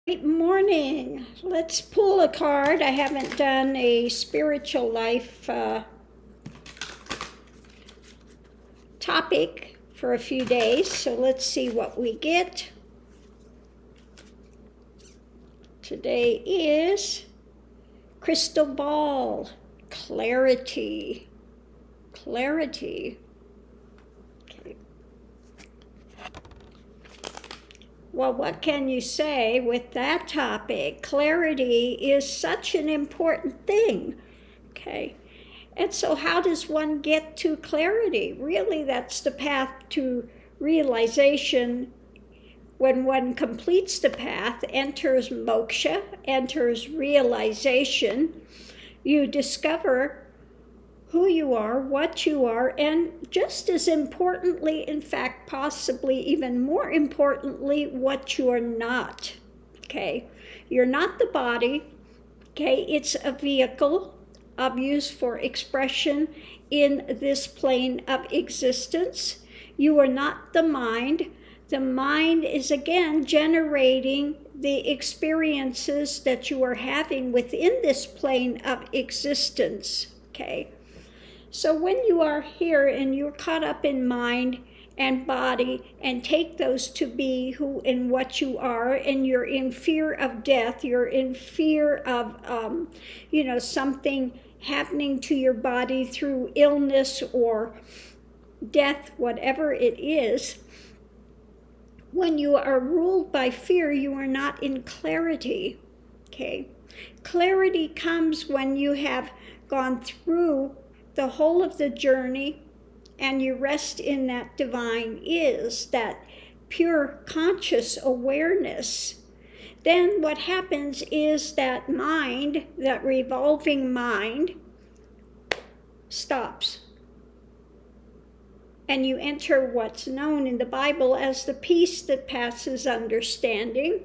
Good morning. Let's pull a card. I haven't done a spiritual life topic for a few days, so let's see what we get. Today is crystal ball, clarity. Okay. Well, what can you say with that topic? Clarity is such an important thing, okay? And so how does one get to clarity? Really, that's the path to realization. When one completes the path, enters moksha, enters realization, you discover who you are, what you are, and just as importantly, in fact, possibly even more importantly, what you are not, okay? You're not the body, okay? It's a vehicle of use for expression in this plane of existence. You are not the mind. The mind is again generating the experiences that you are having within this plane of existence, okay? So when you are here and you're caught up in mind and body and take those to be who and what you are, and you're in fear of death, you're in fear of something happening to your body through illness or death, whatever it is. When you are ruled by fear, you are not in clarity, okay? Clarity comes when you have gone through the whole of the journey and you rest in that divine is, that pure conscious awareness. Then what happens is that mind, that revolving mind, stops. And you enter what's known in the Bible as the peace that passes understanding,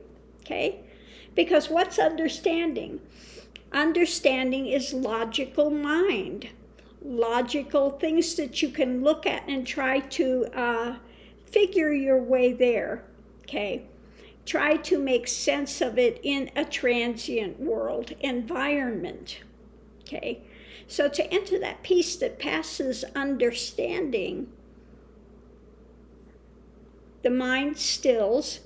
okay? Because what's understanding? Understanding is logical mind. Logical things that you can look at and try to figure your way there, okay? Try to make sense of it in a transient world environment, okay? So to enter that peace that passes understanding, the mind stills,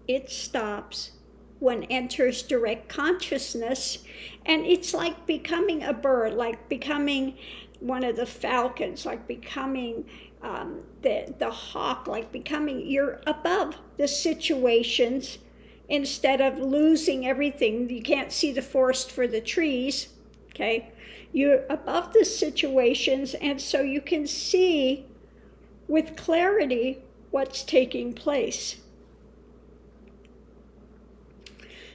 it stops when enters direct consciousness, and it's like becoming a bird, like becoming one of the falcons, like becoming the hawk, like becoming, you're above the situations instead of losing everything. You can't see the forest for the trees, okay? You're above the situations, and so you can see with clarity what's taking place.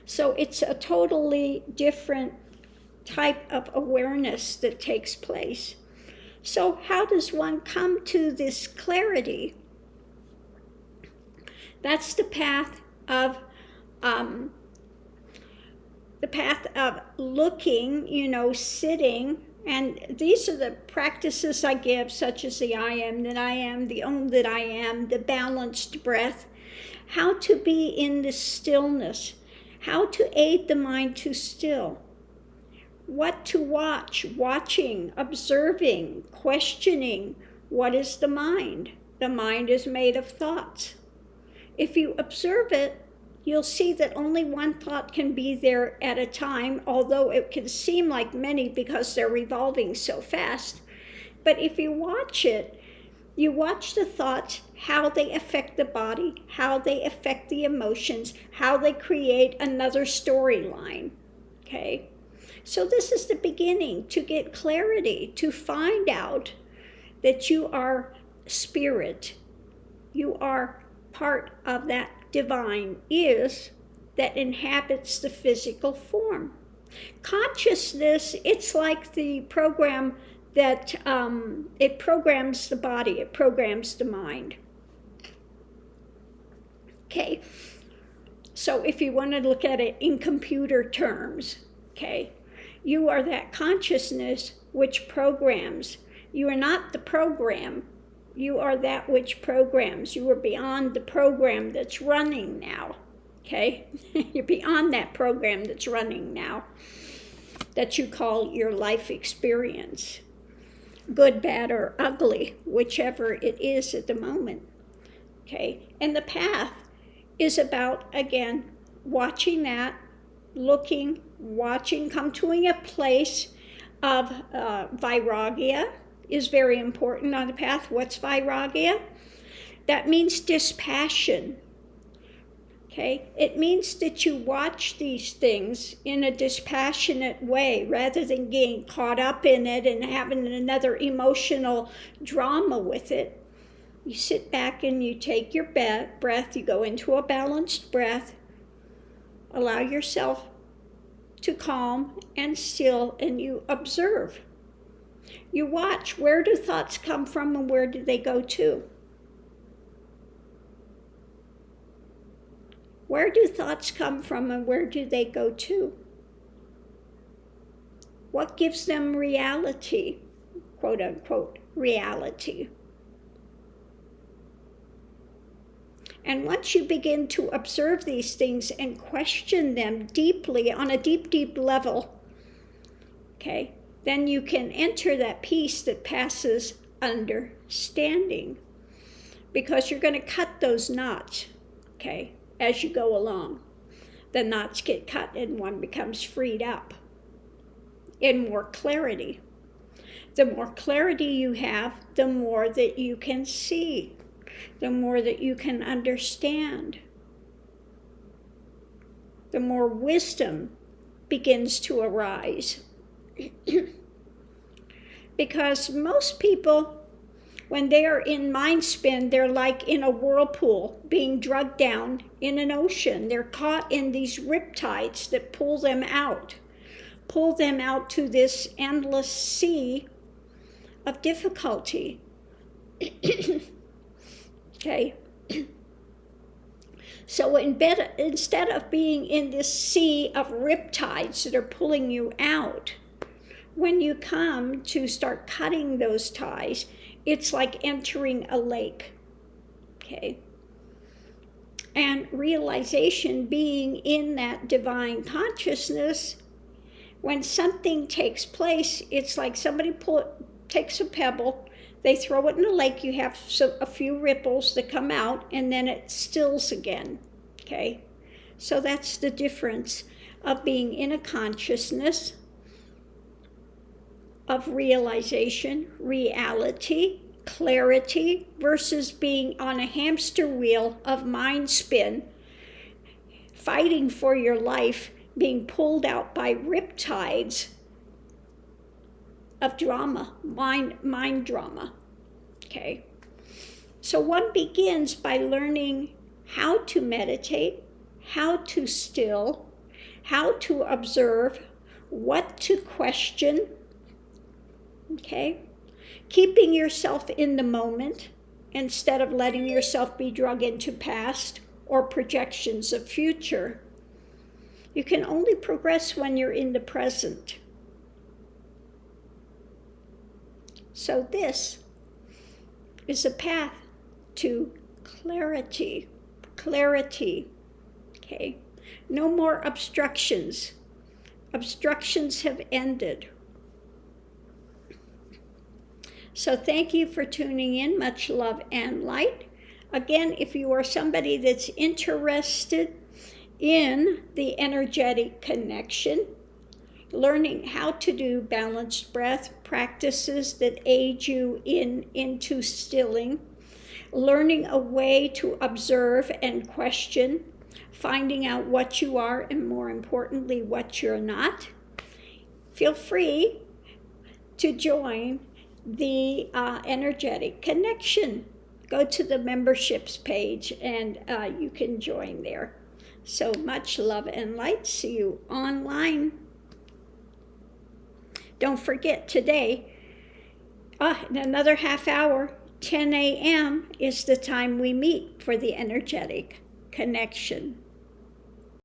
So it's a totally different type of awareness that takes place. So how does one come to this clarity? That's the path of looking, sitting, and these are the practices I give, such as the I am that I am, the Om that I am, the balanced breath, how to be in this stillness, how to aid the mind to still, what to watch, watching, observing, questioning. What is the mind? The mind is made of thoughts. If you observe it, you'll see that only one thought can be there at a time, although it can seem like many because they're revolving so fast. But if you watch it, you watch the thoughts, how they affect the body, how they affect the emotions, how they create another storyline, okay? So this is the beginning to get clarity, to find out that you are spirit. You are part of that divine is that inhabits the physical form. Consciousness, it's like the program that it programs the body, it programs the mind. Okay, so if you want to look at it in computer terms, okay, you are that consciousness which programs. You are not the program, You are that which programs. You are beyond the program that's running now. Okay? You're beyond that program that's running now, that you call your life experience. Good, bad, or ugly, whichever it is at the moment. Okay? And the path is about, again, watching that, looking, watching, come to a place of vairagya is very important on the path. What's vairagya? That means dispassion. Okay? It means that you watch these things in a dispassionate way rather than getting caught up in it and having another emotional drama with it. You sit back and you take your breath, you go into a balanced breath, allow yourself to calm and still, and you observe. You watch, where do thoughts come from and where do they go to? Where do thoughts come from and where do they go to? What gives them reality, quote unquote, reality? And once you begin to observe these things and question them deeply, on a deep, deep level, okay, then you can enter that peace that passes understanding. Because you're going to cut those knots, okay, as you go along. The knots get cut and one becomes freed up in more clarity. The more clarity you have, the more that you can see, the more that you can understand, the more wisdom begins to arise. Because most people, when they are in mind spin, they're like in a whirlpool being drugged down in an ocean. They're caught in these riptides that pull them out to this endless sea of difficulty. Okay. So instead of being in this sea of riptides that are pulling you out, when you come to start cutting those ties, it's like entering a lake. Okay. And realization, being in that divine consciousness, when something takes place, it's like somebody takes a pebble, they throw it in a lake, you have a few ripples that come out, and then it stills again, okay? So that's the difference of being in a consciousness of realization, reality, clarity, versus being on a hamster wheel of mind spin, fighting for your life, being pulled out by riptides of drama, mind drama, okay? So one begins by learning how to meditate, how to still, how to observe, what to question, okay? Keeping yourself in the moment instead of letting yourself be dragged into past or projections of future. You can only progress when you're in the present. So this is a path to clarity, okay? No more obstructions. Obstructions have ended. So thank you for tuning in. Much love and light. Again, if you are somebody that's interested in the energetic connection, learning how to do balanced breath practices that aid you into stilling, learning a way to observe and question, finding out what you are and more importantly what you're not, feel free to join the energetic connection. Go to the memberships page and you can join there. So much love and light. See you online. Don't forget today, in another half hour, 10 a.m. is the time we meet for the energetic connection.